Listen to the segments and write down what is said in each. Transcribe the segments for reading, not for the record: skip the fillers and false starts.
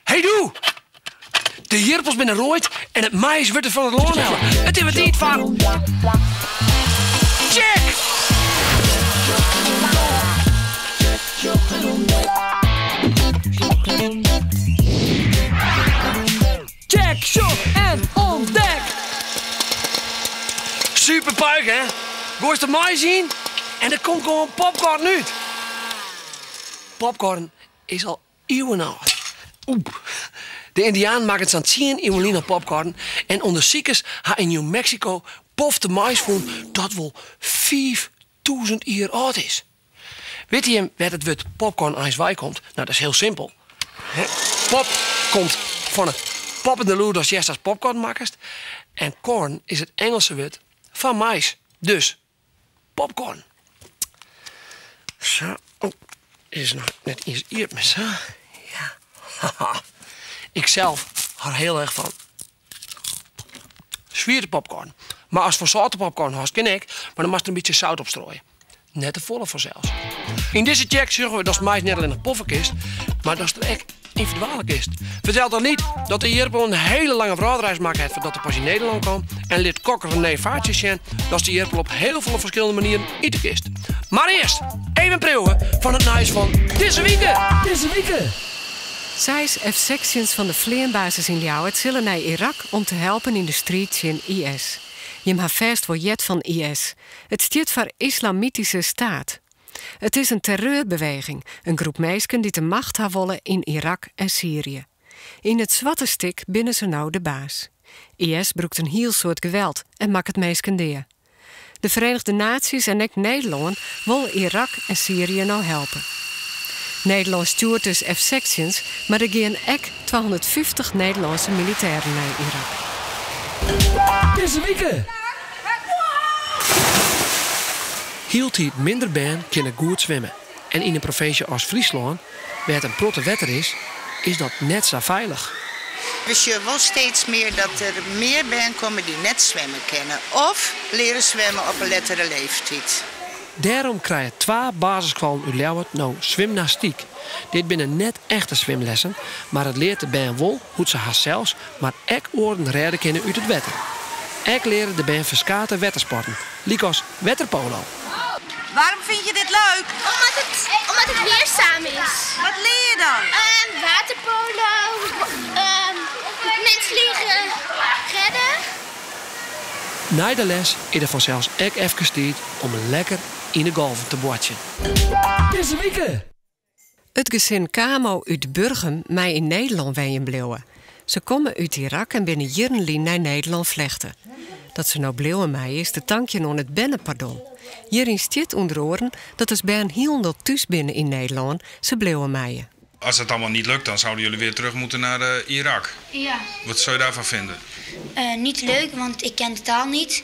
Hey, doe! De jirpels binnen rooid en het mais wordt er van het loon halen. Het is wat niet van... Check! Check, shop en ontdek! Super puik, hè? Gooi eens de mais zien en er komt gewoon popcorn uit. Popcorn is al eeuwen oud. De Indianen maken het aan 10 eeuwen popcorn. En onder ziekers ha in New Mexico pof de mais vond dat wel 5000 jaar oud is. Weet je waar het woord popcorn ijswij komt? Nou, dat is heel simpel. Pop komt van het poppende loer als je als popcorn maakt. En corn is het Engelse woord van mais. Dus popcorn. Zo. Oh, is nog net iets hier met zo. Ja. Haha. Ik zelf hou er heel erg van. Zwierte popcorn. Maar als voor zoute popcorn had, ken ik, maar dan mag er een beetje zout op strooien. Net de volle voor zelfs. In deze check zeggen we dat het mais niet alleen een poffenkist, maar dat het echt individuele kist. Vertel dan niet dat de Jirpel een hele lange vrachtreis maakt heeft voordat de pas in Nederland kwam. En lid kokker René Vaartjes zien dat de Jirpel op heel veel verschillende manieren eten kist. Maar eerst even proeven van het nieuws van deze week. Deze week. 6 F-sections van de vleerbasis in Ljouwert zullen naar Irak om te helpen in de strijd in IS. Je hebt vast voor jet van IS. Het staat voor Islamitische Staat. Het is een terreurbeweging, een groep meisken die de macht hebben willen in Irak en Syrië. In het zwarte stik binnen ze nou de baas. IS broekt een heel soort geweld en maakt het meisken deer. De Verenigde Naties en ook Nederland willen Irak en Syrië nou helpen. Nederland stuurt dus F-sections, maar er gaan ook 250 Nederlandse militairen naar Irak. Deze week. Hield hij minder baan kunnen goed zwemmen. En in een provincie als Friesland, waar het een protte wetter is dat net zo veilig. Dus je wil steeds meer dat er meer bij komen die net zwemmen kennen. Of leren zwemmen op een lettere leeftijd. Daarom krijgen 2 basisscholen uit Ljouwert nou zwemnastiek. Dit binnen net echte zwemlessen, maar het leert de baan wel hoe ze haar zelfs, maar ook oren redden kunnen uit het wetter. Ook leren de baan verskate wettersporten, liek als wetterpolo. Waarom vind je dit leuk? Omdat het leerzaam is. Wat leer je dan? Waterpolo, mensvliegen, redden. Na de les is er vanzelfs ook even tijd om lekker in de golven te bordje. Deze week. Het gezin Kamo uit Burgum mij in Nederland weien bleven. Ze komen uit Irak en binnen Jirnlien naar Nederland vlechten. Dat ze nou bleven mij is de tankje on het bennenpardon. Hierin stiet onder oren dat is bij een heel thuis binnen in Nederland ze bleven mij. Als het allemaal niet lukt, dan zouden jullie weer terug moeten naar Irak. Ja. Wat zou je daarvan vinden? Niet leuk, want ik ken de taal niet.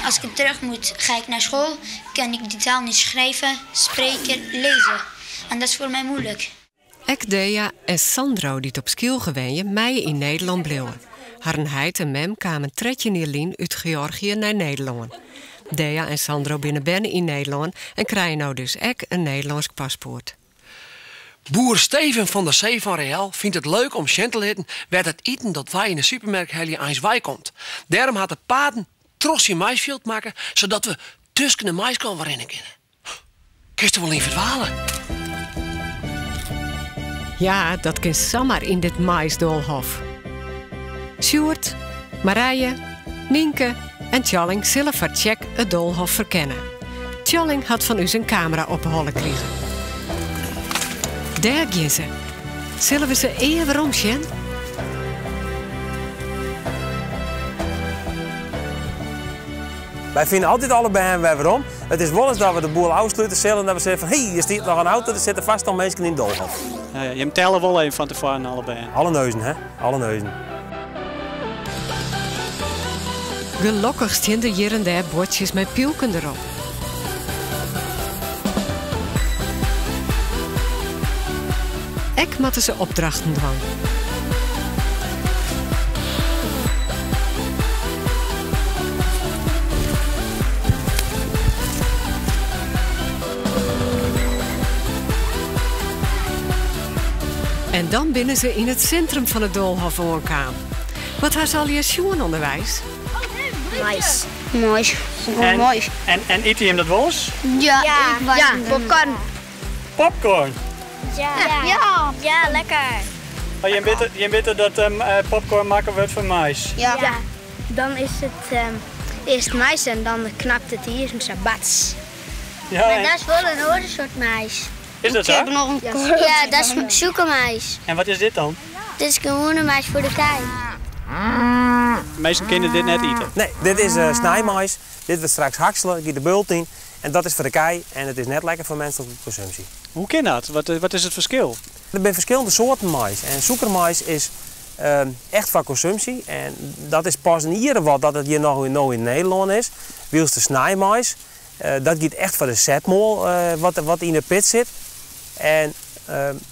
Als ik terug moet, ga ik naar school. Kan ik die taal niet schrijven, spreken, lezen. En dat is voor mij moeilijk. Ek Dea en Sandro die op skiel gewenje mij in Nederland bleven. Heid en Mem kwamen 13 jaar uit Georgië naar Nederland. Dea en Sandro binnen in Nederland en krijgen nou dus ook een Nederlands paspoort. Boer Steven van der Zee van Real vindt het leuk om Sjen te leren werd het eten dat wij in de supermarkt heel eens wij komt. Daarom had de paden trosje maisveld maken, zodat we tussen de mais kan waarin kunnen. Kun je wel niet verdwalen? Ja, dat kan zomaar in dit maisdoolhof. Sjoerd, Marije, Nienke en Tjalling zullen voor check het doolhof verkennen. Tjalling had van u zijn camera opgehollen kregen. Daar gaan ze. Zullen we ze even omzien? Wij vinden altijd allebei weer waarom. Het is wel eens dat we de boel afsluiten zullen en dat we zeggen van hé, je stiert nog een auto, er zitten vast al mensen in het doolhof. Je moet tellen wel even van tevoren allebei. Alle neuzen, hè? Alle neuzen. Gelukkig staan er hier en daar bordjes met pielken erop. Ek moeten ze opdrachten doen. En dan binnen ze in het centrum van het doolhof aankwam. Wat was al je schoen onderwijs? Mais. Mooi. Mooi. En eet je hem dat wel eens? Ja, popcorn. Popcorn? Ja, lekker. Oh, je weet dat popcorn maken wordt van mais? Ja. Dan is het eerst mais en dan knapt het hier een sabats. Ja, Maar dat is wel een andere soort mais. is dat zo? Ja, dat is zoekenmais. En wat is dit dan? Dit is gewoon een mais voor de kei. De meeste kinderen dit net eten. Nee, dit is snijmais. Dit wordt straks hakselen, giet de bult in. En dat is voor de kei en het is net lekker voor menselijke consumptie. Hoe kan dat? Wat is het verschil? Er zijn verschillende soorten mais. En zoekermais is echt voor consumptie. En dat is pas in ieder wat dat het hier nog in Nederland is. Wiels de snijmais. Dat gaat echt voor de zetmol wat in de pit zit. En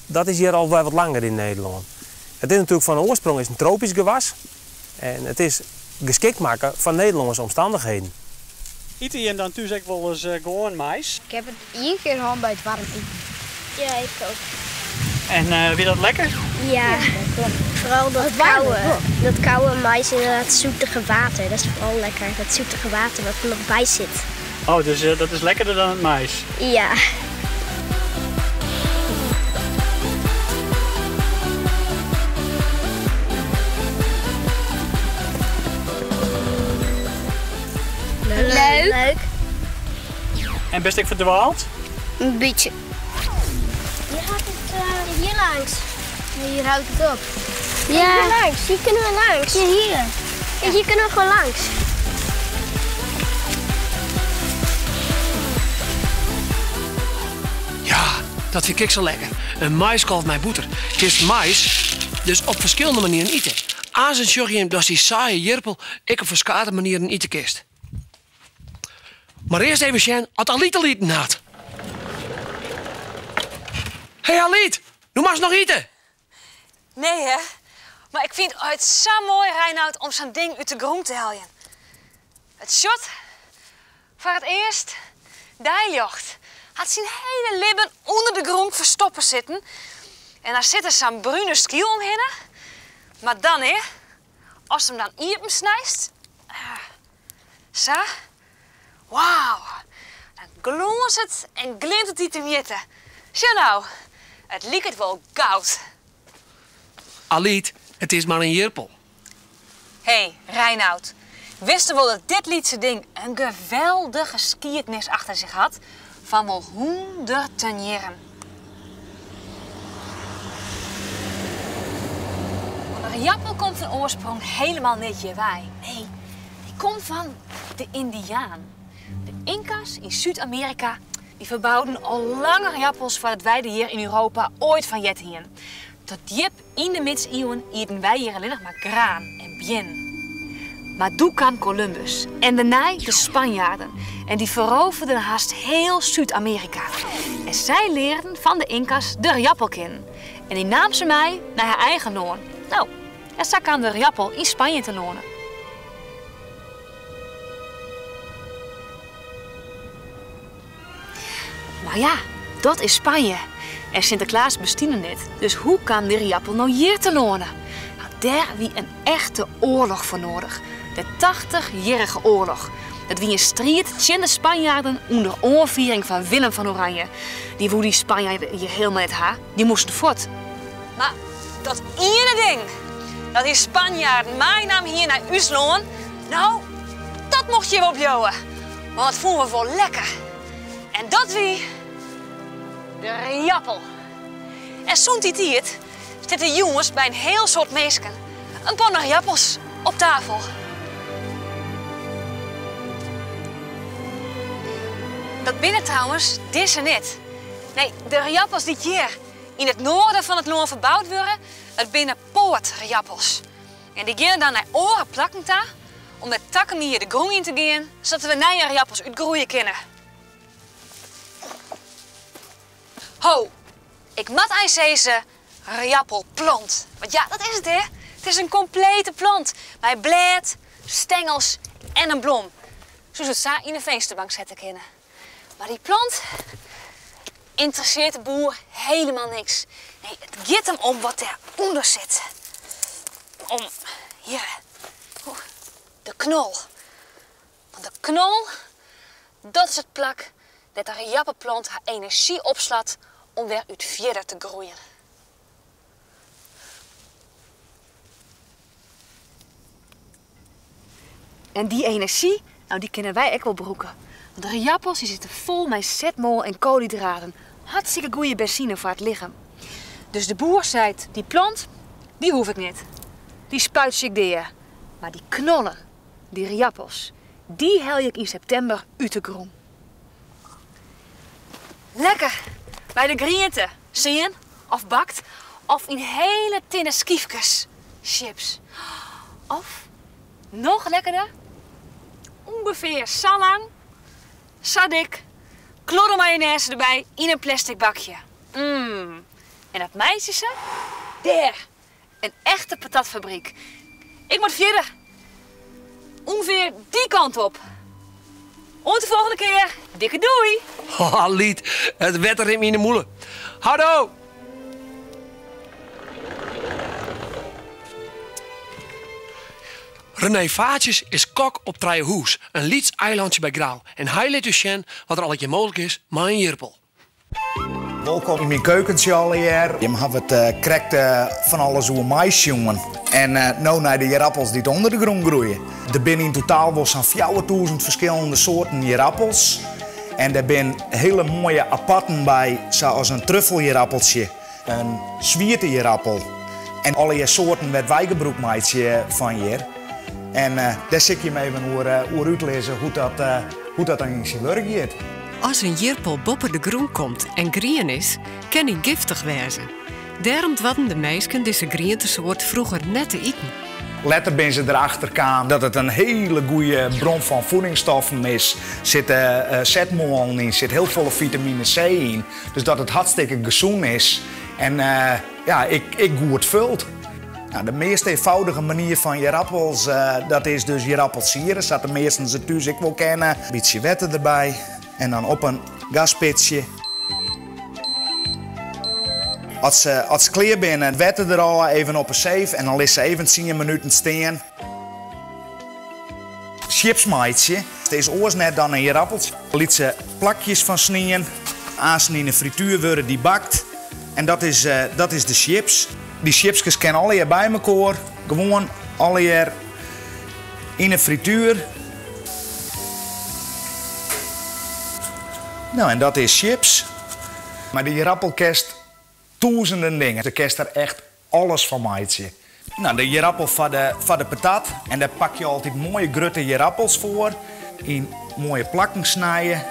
dat is hier al wel wat langer in Nederland. Het is natuurlijk van oorsprong een tropisch gewas. En het is geschikt maken van Nederlandse omstandigheden. Eet je dan thuis ook wel eens gewoon mais? Ik heb het 1 keer gehad bij het warm eten. Ja, ik ook. En vind je dat lekker? Ja, vooral dat koude mais en dat zoetige water. Dat is vooral lekker. Dat zoetige water wat er nog bij zit. Oh, dus dat is lekkerder dan het mais? Ja. Leuk. En best ik verdwaald? Een beetje. Je gaat het hier langs. Hier houdt het op. Ja. Hier langs. Hier kunnen we langs. Ja, hier. Ja, hier kunnen we gewoon langs. Ja, dat vind ik zo lekker. Een maiskolf met boter. Kist mais dus op verschillende manieren eten. Aan zijn zorgen dat die saaie jerpel ik op verschillende manieren eten kist. Maar eerst even zien wat Aliet had. Hey Aliet, nu mag je nog eten. Nee hè, maar ik vind het zo mooi, Reinoud, om zo'n ding uit de grond te halen. Het shot, voor het eerst, die jocht had zijn hele libben onder de grond verstoppen zitten. En daar zit er zo'n bruine skiel omheen. Maar dan hè, als hem dan hier op hem snijst, zo, wauw, dan glons het en glint het te jitten. Zie nou, het lijkt wel goud. Aliet, het is maar een jerpel. Hé, Reinoud. Wist je wel dat dit liedse ding een geweldige geschiedenis achter zich had? Van wel honderden jaren. Een jappel komt van oorsprong helemaal niet hierbij. Nee, die komt van de Indiaan. De Inca's in Zuid-Amerika die verbouwden al langer jappels voordat wij hier in Europa ooit van jet hingen. Tot diep in de middeleeuwen eten wij hier alleen nog maar graan en bien. Maar toen kwam Columbus en daarna de Spanjaarden. En die veroverden haast heel Zuid-Amerika. En zij leerden van de Inca's de jappel kennen. En die nam ze mij naar haar eigen loon. Nou, en zo kwam de jappel in Spanje te lonen. Maar ja, dat is Spanje. En Sinterklaas bestiende dit. Dus hoe kan de jappel nou hier te lonen? Nou, daar wie een echte oorlog voor nodig. De 80-jarige oorlog. Dat wie een strijd tegen de Spanjaarden onder oorviering van Willem van Oranje. Die woe die Spanjaarden hier helemaal net ha. Die moesten voort. Maar dat ene ding, dat die Spanjaarden mijn naam hier naar Usloon, nou, dat mocht je wel opjouwen. Want dat vonden we wel lekker. En dat wie de jappel. En zo'n tijd zitten jongens bij een heel soort meesken een paar jappels op tafel. Dat binnen trouwens, deze net. Nee, de jappels die hier in het noorden van het loon verbouwd worden, dat binnen poortjappels. En die gaan dan naar oren plakken daar, om met takken hier de grond in te gaan, zodat we nieuwe jappels uitgroeien kunnen. Ho, ik mat eens deze jappelplant. Want ja, dat is het hè. Het is een complete plant. Met blad, stengels en een bloem. Zoals het in een vensterbank zetten kunnen. Maar die plant, interesseert de boer helemaal niks. Nee, het gaat hem om wat eronder zit. Om, hier, de knol. Want de knol, dat is het plak dat de riappenplant haar energie opslaat om weer uit verder te groeien. En die energie, nou die kennen wij ook wel broeken. Want de riappels die zitten vol met zetmol en koolhydraten. Hartstikke goede benzine voor het lichaam. Dus de boer zei, die plant, die hoef ik niet. Die spuit ik deer. Maar die knollen, die riappels, die hel ik in september uit de groen. Lekker bij de griënte, zien of bakt, of in hele tinnen skiefjes, chips. Of, nog lekkerder, ongeveer zo lang, zo dik, klodder mayonaise erbij in een plastic bakje. En dat meisje, daar, een echte patatfabriek. Ik moet verder. Ongeveer die kant op. Tot de volgende keer. Dikke doei. Haha, Liet, het wetter in mijn moelen. Houdo! René Vaatjes is kok op Trijehoes, een Lieds eilandje bij Grauw. En hij laat u zien wat er alletje mogelijk is met een jirpel. Welkom in mijn keukentje alweer. Je hebt het krekt van alles hoe mais jongen. En nou naar de jirappels die onder de grond groeien. Er zijn in totaal wel zo'n 4000 verschillende soorten jirappels. En er zijn hele mooie aparten bij, zoals een truffeljirappeltje, een zwierte jirappel. En alle soorten werd wijgebroek maatje van hier. En daar zit je me even hoe uitlezen hoe dat dan in zijn werk gaat. Als een jirpel boven de groen komt en grien is, kan hij giftig wezen. Daarom hadden de meisken deze groentesoort vroeger net te eten. Later ben ze erachter gekomen dat het een hele goede bron van voedingsstoffen is. Er zit zetmol in, zit heel veel vitamine C in. Dus dat het hartstikke gezond is. En ik goed vult. Nou, de meest eenvoudige manier van jirappels, dat is dus jirappelsieren. Dat de meesten ze thuis ik wel kennen. Een beetje wetten erbij. En dan op een gaspitje. Als ze klaar zijn, wetten er al even op een safe en dan laat ze even 10 minuten staan. Chipsmaatje. Het is oors net dan een jirappeltje. Liet ze plakjes van snijden. Als ze in de frituur worden die bakt. En dat is de chips. Die chipsjes kennen alle hier bij elkaar. Gewoon alle hier in de frituur. Nou, en dat is chips. Maar de jirappel kest duizenden dingen. Ze kest er echt alles van maatje. Nou, de jirappel van de patat. En daar pak je altijd mooie grote jirappels voor. In mooie plakken snijden.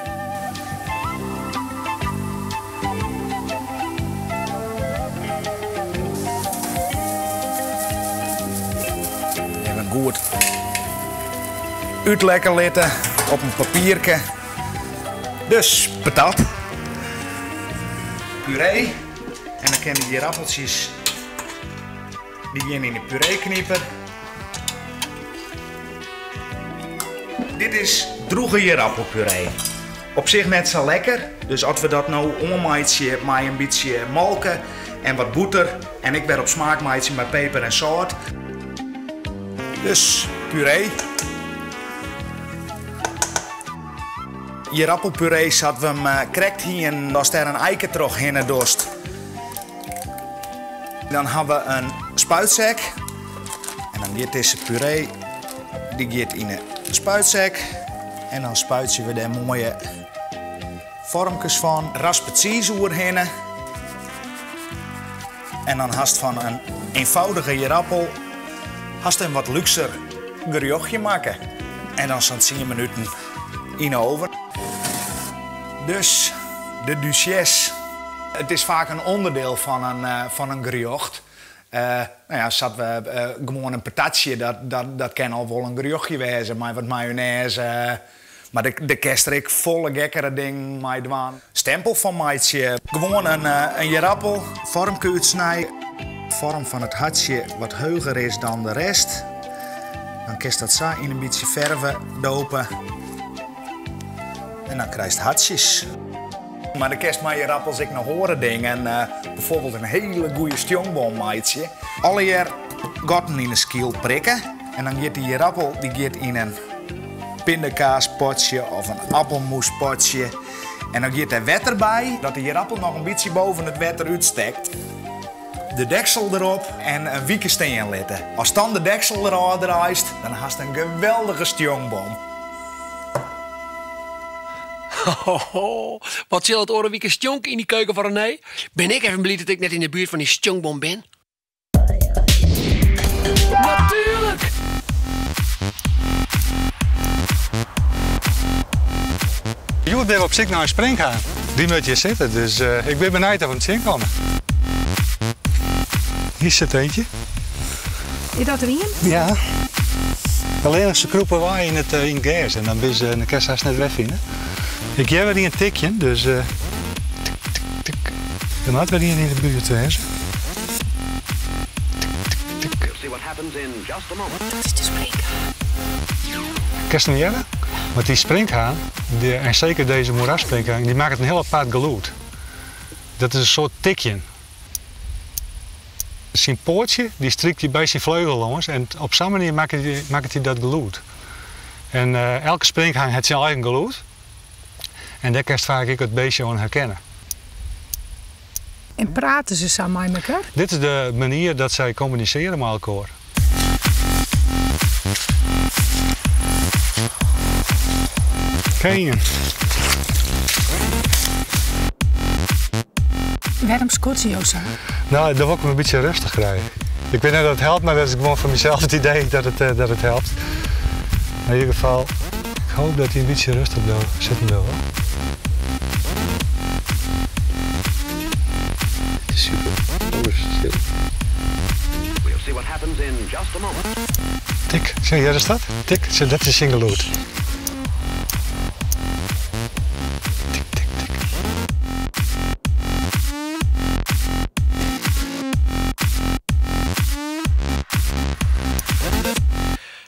Even goed uitlekker laten op een papiertje. Dus patat, puree en dan kunnen die appeltjes die gaan in de puree knippen. Dit is droege jirappelpuree. Op zich net zo lekker, dus als we dat nou ommaatje met een beetje molken en wat boter en ik ben op smaakmaatje met peper en zout. Dus puree. Jirappelpuree zat we hem krekt hier en als er een eiken terug heen dorst. Dan hebben we een spuitzak. En dan gaat deze puree die gaat in een spuitzak. En dan spuiten we daar mooie vormpjes van. Raspet cheese heen. En dan haast van een eenvoudige jirappel haast een wat luxer gerechtje maken. En dan zo'n 10 minuten in de oven. Dus de duchesse. Het is vaak een onderdeel van een gerecht. Nou ja, zat we gewoon een patatje, dat kan al wel een gerechtje wezen, maar wat mayonaise. Maar de kestrik volle gekkere ding met dwaan. Stempel van maatje. Gewoon een jirappel, vormpje uitsnijden. Vorm van het hartje wat hoger is dan de rest. Dan kun je dat zo in een beetje verven dopen. En dan krijg je hartjes. Maar de kerst met je rappels ik nog horen dingen. Bijvoorbeeld een hele goede stjongboom maatje. Alle jaar gotten in een skiel prikken. En dan gaat die rappel in een pindakaaspotje of een appelmoespotje. En dan gaat er wetter bij, dat die rappel nog een beetje boven het wetter uitsteekt. De deksel erop en een wieke steen letten. Als dan de deksel eraan draait, dan hast een geweldige stjongboom. Wat zal het oren wieke stjonk in die keuken van René? Ben ik even blij dat ik net in de buurt van die stjonkboom ben? Natuurlijk! Je bent op zich naar een springhaan. Die moet je zitten, dus ik ben benieuwd of we het zien komen. Hier zit eentje. Is dat erin? Ja. Alleen als ze kroepen wij in het gas en dan ben je de kerst net wegvinden. Ik heb weer een tikje, dus tik, tik, tik. Dan moet weer in de buurt wezen. Tik, tik, tik. Dat is de springhaan. Kerst niet jaren? Want die springhaan, en zeker deze moerasspringhaan, die maakt een heel apart geluid. Dat is een soort tikje. Zijn poortje, die strikt hij bij zijn vleugel langs en op zo'n manier maakt hij dat geluid. En elke springhaan heeft zijn eigen geluid. En daar kan je vaak ik het beestje aan herkennen. En praten ze samen met elkaar? Dit is de manier dat zij communiceren met elkaar. Kijk. Waarom scot je zo? Nou, dan wil ik me een beetje rustig krijgen. Ik weet niet dat het helpt, maar dat is gewoon van mezelf het idee dat het helpt. In ieder geval, ik hoop dat hij een beetje rustig zitten wil. Het is super. Tik, zie je dat? Tik, dat is single load.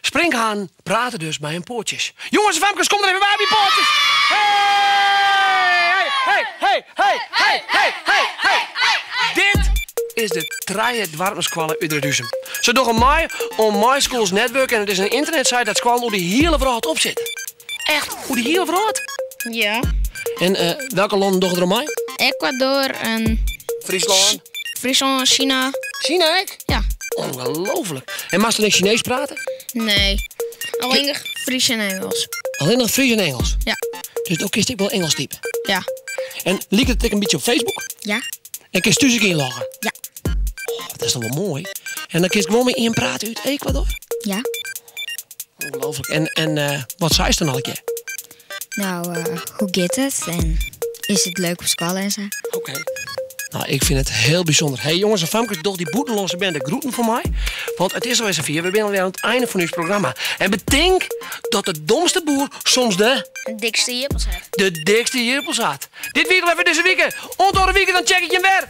Springhaan praten dus bij hun poortjes. Jongens en famkes, kom er even bij die poortjes. Hey. Dit is de Trije Dwarpenskwallen Udredusem. Ze doen mij om MySchools Network en het is een internetsite dat squallen hoe die hele wereld op zit. Echt, hoe die hele wereld? Ja. En welke landen doen er mij? Ecuador en... Friesland, China. China, ik? Ja. Ongelooflijk. En mag je dan Chinees praten? Nee. Alleen nog Fries en Engels. Alleen nog Fries en Engels? Ja. Dus ook kiest ik wel Engels typen? Ja. En liek het een beetje op Facebook? Ja. En kiest u zich inloggen? Ja. Oh, dat is toch wel mooi. En dan kiest ik gewoon met iemand praten uit Ecuador? Ja. Ongelooflijk. En wat zei ze dan al een keer? Nou, hoe gaat het? En is het leuk op school en zo? Oké. Nou, ik vind het heel bijzonder. Hey jongens en famkes, toch die boetenloze bende groeten voor mij. Want het is alweer zo'n vier. We zijn alweer aan het einde van ons programma. En bedenk dat de domste boer soms de dikste jippels heeft. De dikste jippels had. Dit weekend even deze weekend. Onder de weekend dan check ik je weer.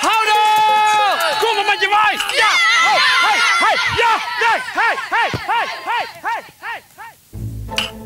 Houden! Kom maar met je waai! Ja! Hey! Ja! Nee! Hey!